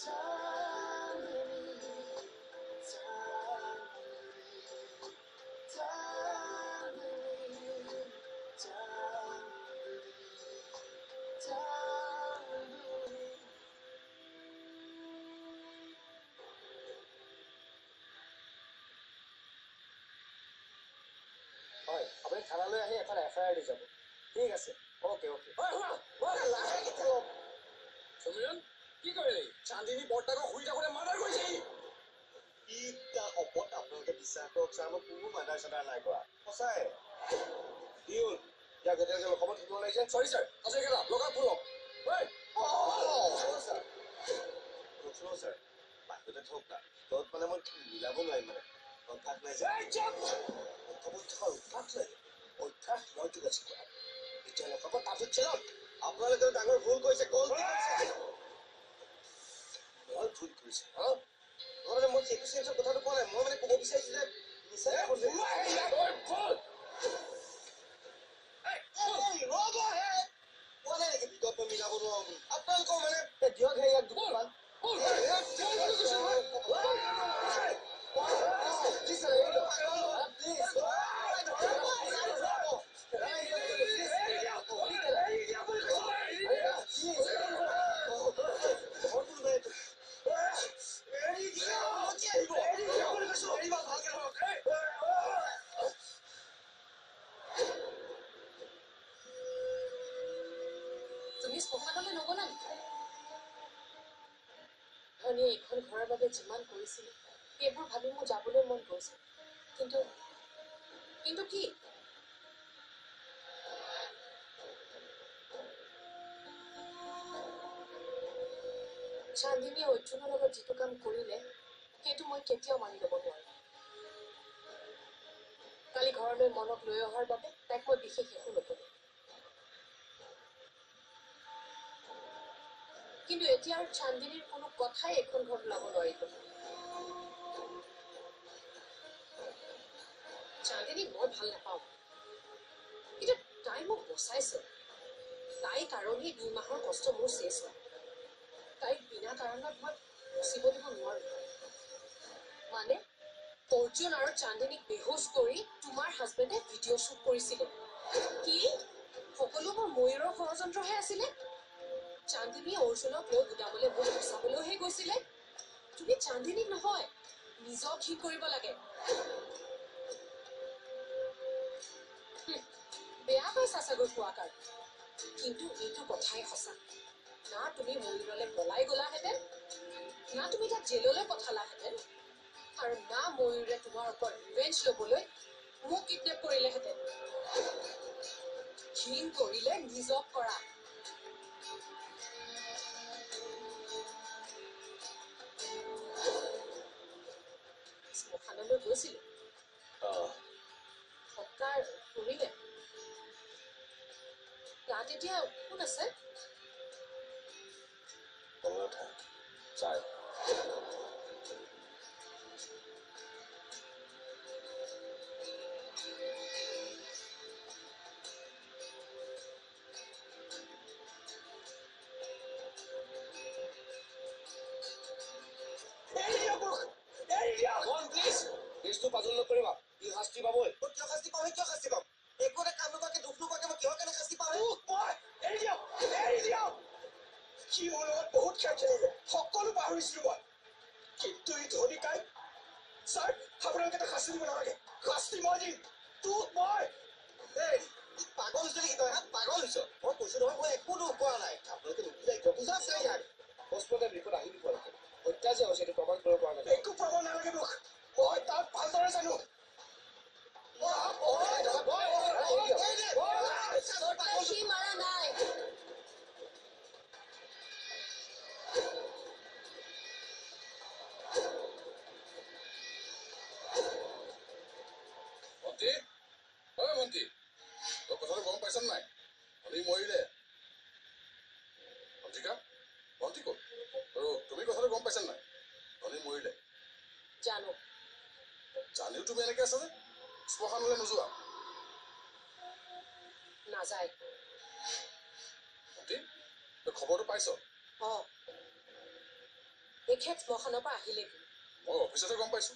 হয় আপুনি থানালৈ আহি এখন এফআইআৰ দি যাব ঠিক আছে ওকে সমীৰণ কি কৰিলি চান্দিনী বৰ্তাকক শুই থাকোঁতে মাৰ্ডাৰ কৰিছে ইটা শপত আপোনালোকে বিশ্বাস কৰক ছাৰ মই কোনো মাৰ্ডাৰ চাৰ্ডাৰ নাই কৰা সঁচাই কি হ'ল ইয়াৰ গোটেই খবৰ থাকিব লাগিছে চৰি ছাৰ আছে কেলা লগা ফুলক ছাৰ বাহিৰতে থওক না তত মানে মই মিলাব নোৱাৰিম মানে অভ্যাস নাই যে অভ্যাস লাগে অভ্যাস মই তোক আছে কৰা এতিয়া লগাব তাৰপিছত চেলক আপোনালোকে ডাঙৰ ভুল কৰিছে ভুল কৰিছে মানে মই সেইটো চেঞ্চৰ কথাটো কোৱা নাই মই মানে ক'ব বিচাৰিছো যে নিচাই কোৱা নাই নেকি বিগত মই মিলাব নোৱাৰো বুলি আপোনালোকৰ মানে দিয়ক হে ইয়াক দুখমান এখন ঘৰৰ বাবে যিমান কৰিছিলো সেইবোৰ ভাবি মোৰ যাবলৈ মন গৈছে কিন্তু কি চান্দিনীয়ে অৰ্জুনৰ লগত যিটো কাম কৰিলে সেইটো মই কেতিয়াও মানি ল'ব নোৱাৰো কালি ঘৰলৈ মনক লৈ অহাৰ বাবে তাইক মই বিশেষ একো নকৰো কিন্তু এতিয়া আৰু চান্দিনীৰ কোনো কথাই এখন ঘৰত ওলাব নোৱাৰিব চান্দিনীক মই ভাল নাপাওঁ কিন্তু তাই মোক বচাইছে তাই কাৰণেই 2 মাহৰ কষ্ট মোৰ শেষ হয় তাইক বিনা কাৰণত মই বচিব দিব নোৱাৰো মানে অৰ্জুন আৰু চান্দিনীক বেহুচ কৰি তোমাৰ হাজবেণ্ডে ভিডিঅ' শ্বুট কৰিছিলে কি সকলোবোৰ ময়ূৰৰ ষড়যন্ত্ৰহে আছিলে চান্দিনী অৰ্জুনক লৈ গোটাবলৈ মোক বচাবলৈহে গৈছিলে তুমি চান্দিনীক নহয় নিজক ঠিক কৰিব লাগে বেয়া পাইছা চাগৈ কোৱা কাৰণ কিন্তু এইটো কথাই সঁচা না তুমি ময়ূৰলৈ পলাই গলাহেঁতেন না তুমি তাক জেললৈ পঠালাহেঁতেন আৰু না ময়ূৰে তোমাৰ ওপৰত ৰিভেঞ্জ ল'বলৈ মোক কিডনেপ কৰিলেহেঁতেন ঘিণ কৰিলে নিজক কৰা শ্মশানলৈ গৈছিলো সৎকাৰ কৰিলে তাত এতিয়া কোন আছে পাজল নকৰিবা ই শাস্তি পাবই কিয় শাস্তি পাব একো এটা কাম নোকোৱাকে দুখ নোকোৱাকে মই কিহৰ কাৰণে শাস্তি পাম সি মোৰ লগত বহুত খেল খেলিলে সকলো পাহৰিছিলো মই কিন্তু ই ধনিকাই ছাৰ আপোনালোকে এটা শাস্তি দিব নালাগে শাস্তি মই দিম তোক মই পাগল হৈছে নেকি তই পাগল হৈছ মই কৈছো নহয় মই একো দুখ কৰা নাই আপোনালোকে নুবুজাই বুজাওক নাই ইয়াক পষ্টমৰ্টেম ৰিপৰ্ট আহি দিব লাগে হত্যা যে হৈছে সেইটো প্ৰমাণ কৰিব পৰা নাই একো প্ৰমাণ নালাগে মোক মই তাক ভালদৰে জানো সি মাৰা নাই মন্ত্ৰী তই কথাটো গম পাইছ নাই ধনী মৰিলে মন্ত্ৰীকা মন্ত্ৰী ক'ত আৰু তুমি কথাটো গম পাইছা নাই ধনী মৰিলে জানিও তুমি এনেকে আছা যে শ্মশানলৈ নোযোৱা নাযায় মন্ত্ৰী তই খবৰটো পাইছ এখেত শ্মশানৰ পৰা আহিলে কি মই অফিচতে গম পাইছো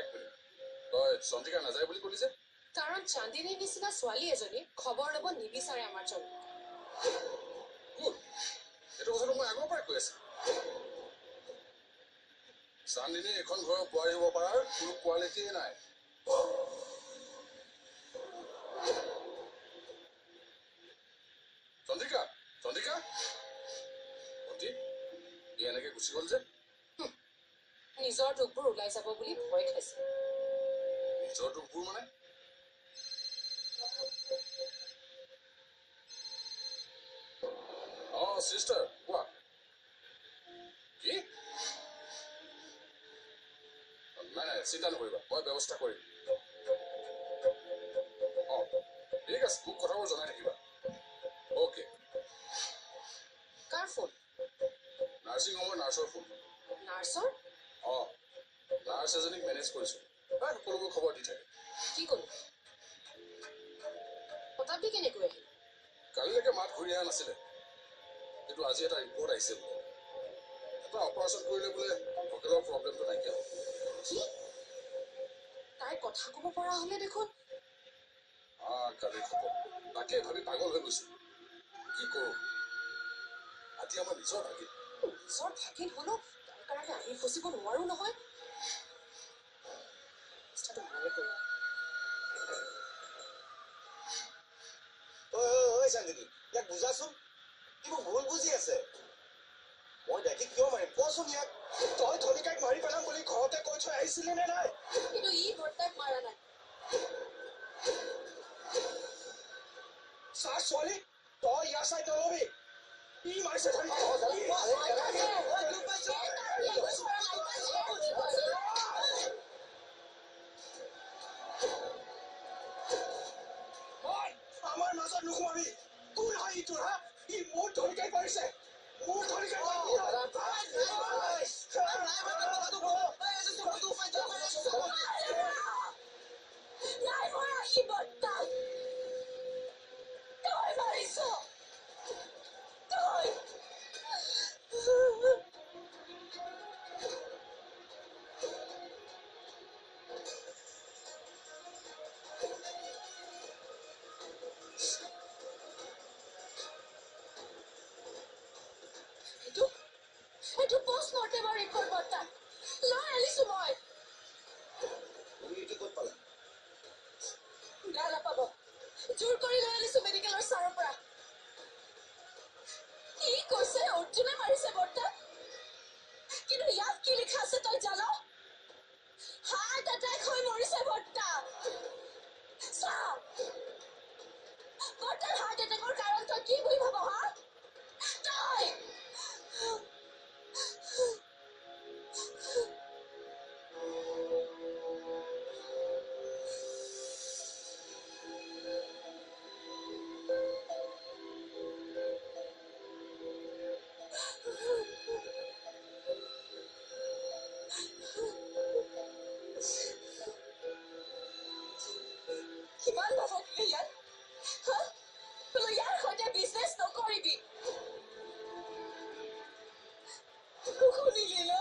এক মিনিট তই চন্দ্ৰিকা নাযায় বুলি ক'লি যে কাৰণ চান্দিনীৰ নিচিনা ছোৱালী এজনী খবৰ ল'ব নিবিচাৰে আমাৰ চন্দ্ৰিকা গুড এইটো কথাটো মই আগৰ পৰাই কৈ আছো চান্দিনী এখন ঘৰৰ বোৱাৰী হ'ব পৰাৰ কোনো কোৱালিটিয়ে নাই চন্দ্ৰিকা চন্দ্ৰিকা ভণ্টি ই এনেকে গুচি গ'ল যে নিজৰ দুখবোৰ ওলাই যাব বুলি ভয় খাইছে নিজৰ দুখবোৰ মানে চিষ্টাৰ কোৱা কি নাই নাই চিন্তা নকৰিবা মই ব্যৱস্থা কৰিম ঠিক আছে মোক কথাবোৰ জনাই থাকিবা অ'কে কাৰ ফোন নাৰ্ছিং হোমৰ নাৰ্ছৰ ফোন নাৰ্ছৰ নাৰ্ছ এজনীক মেনেজ কৰিছোঁ তাই সকলোবোৰ খবৰ দি থাকে কি ক'লো শতাব্দী কেনেকৈ আহিল কালিলৈকে মাত ঘূৰি অহা নাছিলে কিন্তু আজি এটা ৰিপৰ্ট আহিছে বোলে এটা অপাৰেশ্যন কৰিলে বোলে ভকেলৰ প্ৰব্লেমটো নাইকিয়া হ'ব কি তাই কথা ক'ব পৰা হ'লে দেখোন কালি খবৰ তাকে ভাবি পাগল হৈ গৈছো কি কৰোঁ আজি আমাৰ নিজৰ ভাগিল নিজৰ ভাগিন হ'লেও তাৰ কাৰণে আহি ফচিব নোৱাৰো নহয় চেষ্টাটো ভালে কৰিম ঐ চান্দিনী ইয়াক বুজাচোন কিবা ভুল বুজি আছে মই দেখি কিয় মাৰিম কচোন ইয়াক তই ধনিকাক মাৰি পেলাম বুলি ঘৰতে কৈ থৈ আহিছিলি নে নাই কিন্তু ই বৰ্তাক মাৰা নাই চাহ ছোৱালী তই ইয়াৰ চাই নলবি ই মাৰিছে ধনিকাক আমাৰ মাজত নোসোমাবি কোন হয় ই তোৰ হা ই মোৰ ধনিকাই পাৰিছে মোৰ ধনিকাই এইটো পোষ্টমৰ্টেমৰ ৰিপৰ্ট বৰ্তা লৈ আনিছো মই তুমি এইটো ক'ত পালা বেয়া নাপাব জোৰ কৰি লৈ আনিছো মেডিকেলৰ ছাৰৰ পৰা কি কৈছে অৰ্জুনে মাৰিছে বৰ্তা কিন্তু ইয়াত কি লিখা আছে তই জান হাৰ্ট এটেক হৈ মৰিছে বৰ্তা চা বৰ্তাৰ হাৰ্ট এটেকৰ কাৰণ তই কি বুলি ভাব হা তই কিমান লাভ থাকিলে ইয়াত বোলো ইয়াৰ সৈতে বিজনেছ নকৰিবি শুনিলি ন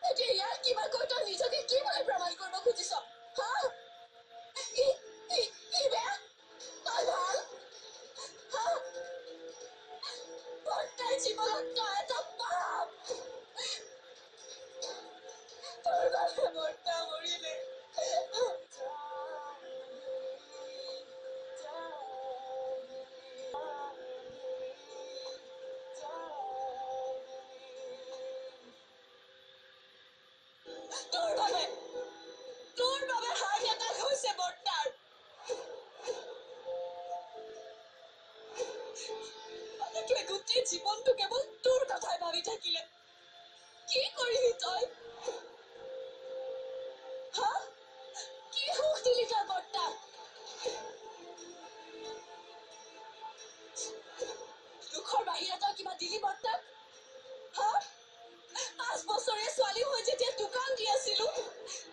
এতিয়া ইয়াৰ কিবা কৈ তই নিজকে কি বুলি প্ৰমাণ কৰিব খুজিছ ই বেয়া তই ভাল বৰ্তাৰ জীৱনত তই এটা পাপ তোৰ বাবে বৰ্তা মৰিলে তোৰ বাবে হাৰ্ট এটেক হৈছে বৰ্তাৰ মানুহটোৱে গোটেই জীৱনটো কেৱল তোৰ কথাই ভাবি থাকিলে কি কৰিবি তই কি সুখ দিলি তই বৰ্তাক দুখৰ বাহিৰে তই কিবা দিলি বৰ্তাক 5 বছৰীয়া ছোৱালী হৈ যেতিয়া দোকান দি আছিলো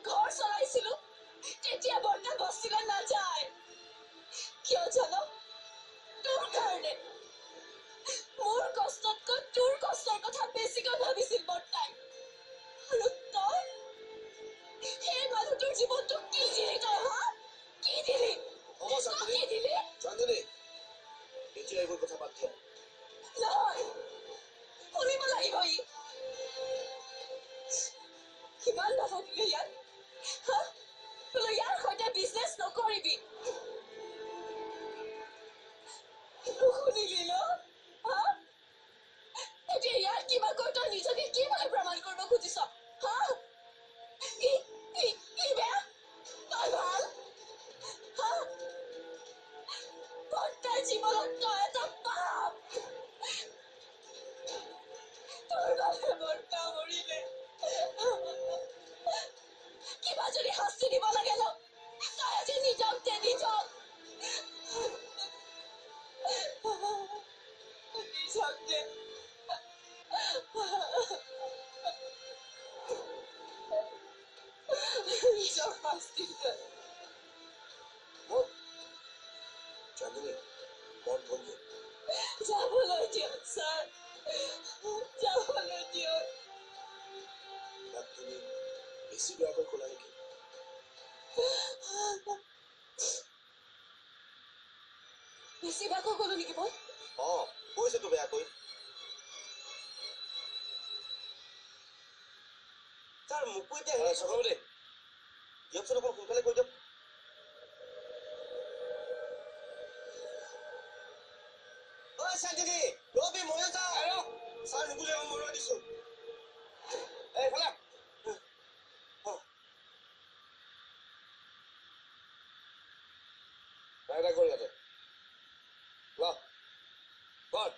ঘৰ চলাইছিলো তেতিয়া বৰ্তা বস্তিলৈ নাযায় কিয় জান তোৰ কাৰণে মোৰ কষ্টতকৈ তোৰ কষ্টৰ কথা আহিব ই কিমান নাথাকিলে ইয়াত বোলো ইয়াৰ সৈতে বিজনেছ নকৰিবি শুনিলি ন এতিয়া ইয়াত কিবা কৈ তই নিজকে কি বুলি প্ৰমাণ কৰিব খুজিছ ই বেয়া তই ভাল বৰ্তাৰ জীৱনত তই এটা পাপ তোৰ বাবে বৰ্তা মৰিলে কিবা যদি শাস্তি দিব লাগে ন তই আজি নিজক দে নিজক দে নিজক শাস্তি দে চান্দনী মন ভৰিয়ে যাবলৈ দিয়ক ছাৰ যাবলৈ দিয়ক তাত তুমি বেছি বেয়াকৈ ক'লা নেকি বেছি বেয়াকৈ ক'লো নেকি মই কৈছেতো বেয়াকৈ ছাৰ মোকো এতিয়া চকাব দে দিয়কচোন অকণ সোনকালে কৈ দিয়ক চান্দনী ৰবি ময়ো যাওঁ ছাৰ নুবুলে মই মৰুৱা দিছো এইফালে এটা কৰি ইয়াতে ল ঘৰ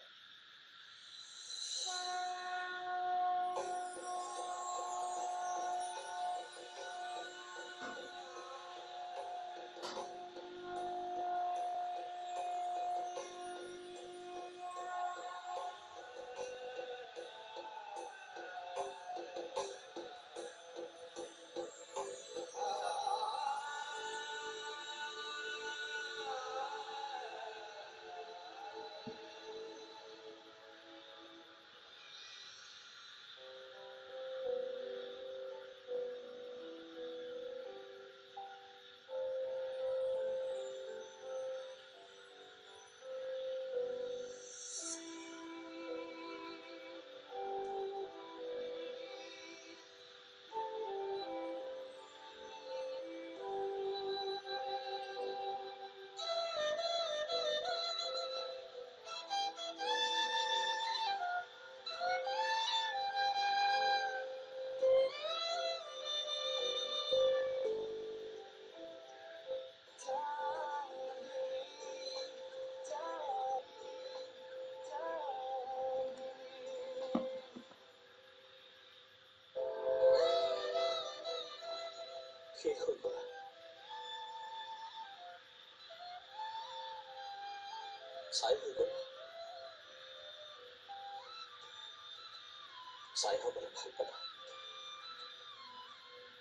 শেষ হৈ গ'ল চাই হৈ গ'ল চাই হ'বলৈ ভাল পালা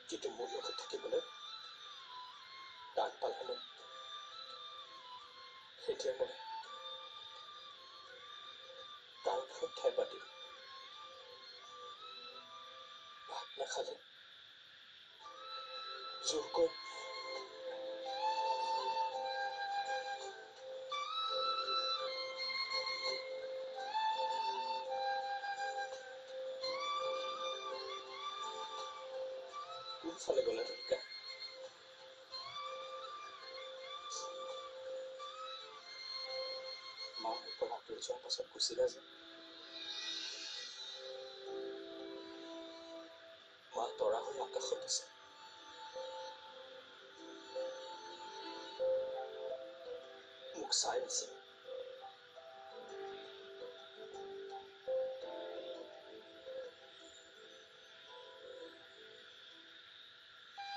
কিন্তু মোৰ লগত থাকিবলৈ টান পালানো এতিয়া মই তাৰ ঘৰত ঠাই পাতিম ভাত নাখালে জোৰকৈ কোনফালে গ'লে ধৰিকা মাৰ পৰা আঁতৰি যোৱাৰ পাছত গুচিলে যে মা তৰা হৈ আকাশত আছে মোক চাই আছে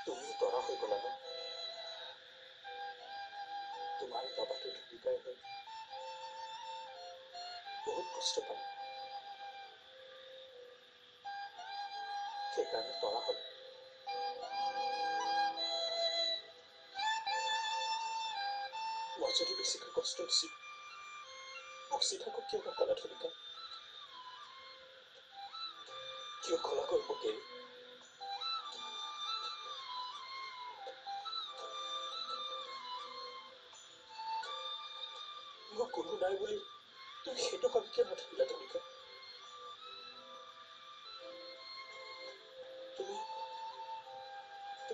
তুমি তৰা হৈ গ'লা ন তোমাৰ বাবাটো ঢুকি পাই হৈ বহুত কষ্ট পালে সেইকাৰণে তৰা হ'ল মই যদি বেছিকৈ কষ্ট দিছিল মোক চিধাকৈ কিয় নকলা ধৰিকা কিয় কলাকৈ মোক এৰি মই কোনো নাই বুলি তুমি সেইটো কাম কিয় নাথাকিলা ধৰিকা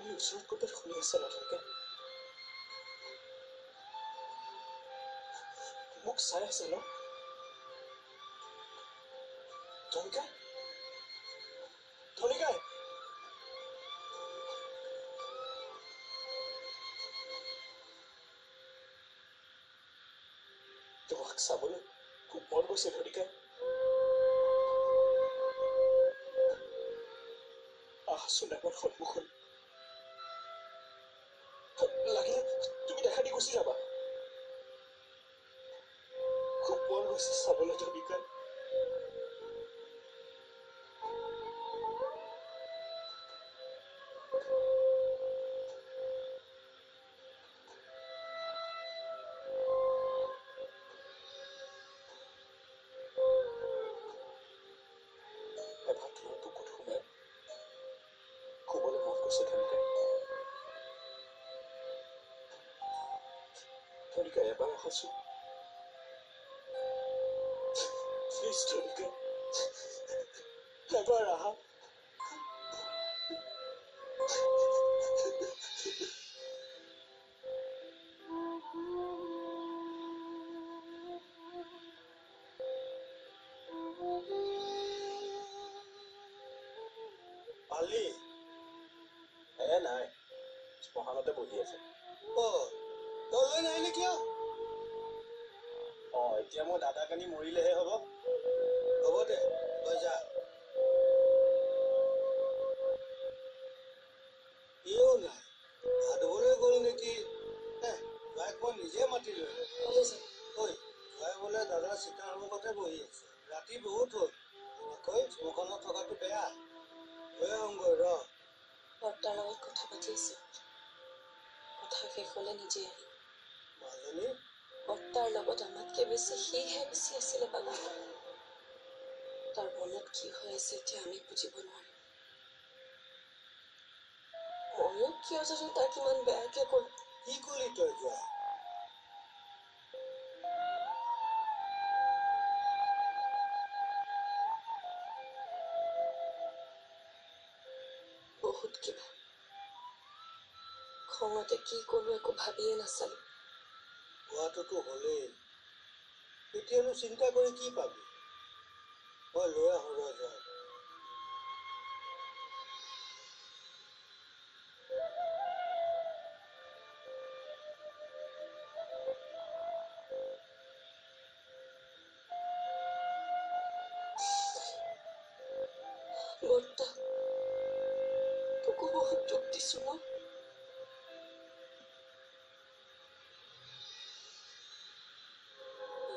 তুমি ওচৰত ক'ৰবাত শুনি আছা নথকাকে মোক চাই আছে ন ধনিকাই ধনিকাই তোমাক চাবলৈ খুব মন গৈছে ধনিকাই আহচোন এবাৰ সন্মুখত লাগিলে তুমি দেখা দি গুচি যাবা খুব মন গৈছে চাবলৈ ধনিকাই এবাৰ তোমাৰ বুকুত সোমাই ক'বলৈ মন গৈছে ধনিকাই ধনিকাই এবাৰ আহাচোন প্লিজ ধনিকাই এবাৰ আহা পালি নাই শ্মশানতে বহি আছে তই লৈ নাহিলি কিয় এতিয়া মই দাদা কানি মৰিলেহে হ'ব হ'ব দে তই যা ইও নাই হাত ধুবলৈ গ'ল নেকি জোৱাইক মই নিজে মাতি লৈ ভালে আছে ঐ জোৱাই বোলে দাদাৰ চিতাৰ সন্মুখতে বহি আছে ৰাতি বহুত হ'ল এনেকৈ শ্মশানত থকাটো বেয়া লৈ আহোঁগৈ ৰ বৰ্তাৰ লগত কথা পাতি আছো কথা শেষ হ'লে নিজে আহিম মাজনী বৰ্তাৰ লগত আমাতকৈ বেছি সিহে বেছি আছিলে বাবা তাৰ মনত কি হৈ আছে এতিয়া আমি বুজিব নোৱাৰিম ময়ো কিয় যদি তাক ইমান বেয়াকে কয় কি কৰিলি তই জোৱাই বহুত কিবা খঙতে কি কৰো একো ভাবিয়ে নাচালো হোৱাটোতো হ'লেই এতিয়ানো চিন্তা কৰি কি পাবি মই লৈ আহোঁ ৰ জোৱাই বৰ্তা তোকো বহুত দুখ দিছো ন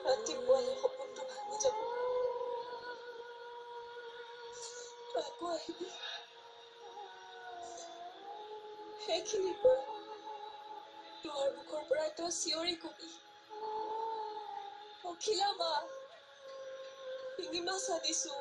ৰাতিপুৱালে সপোনটো ভাঙি যাব তই আকৌ আহিবি সেইখিনিৰ পৰা তোৰ মুখৰ পৰা তই চিঞৰি কবি অখিলা মা শিঙি মাছ আনিছো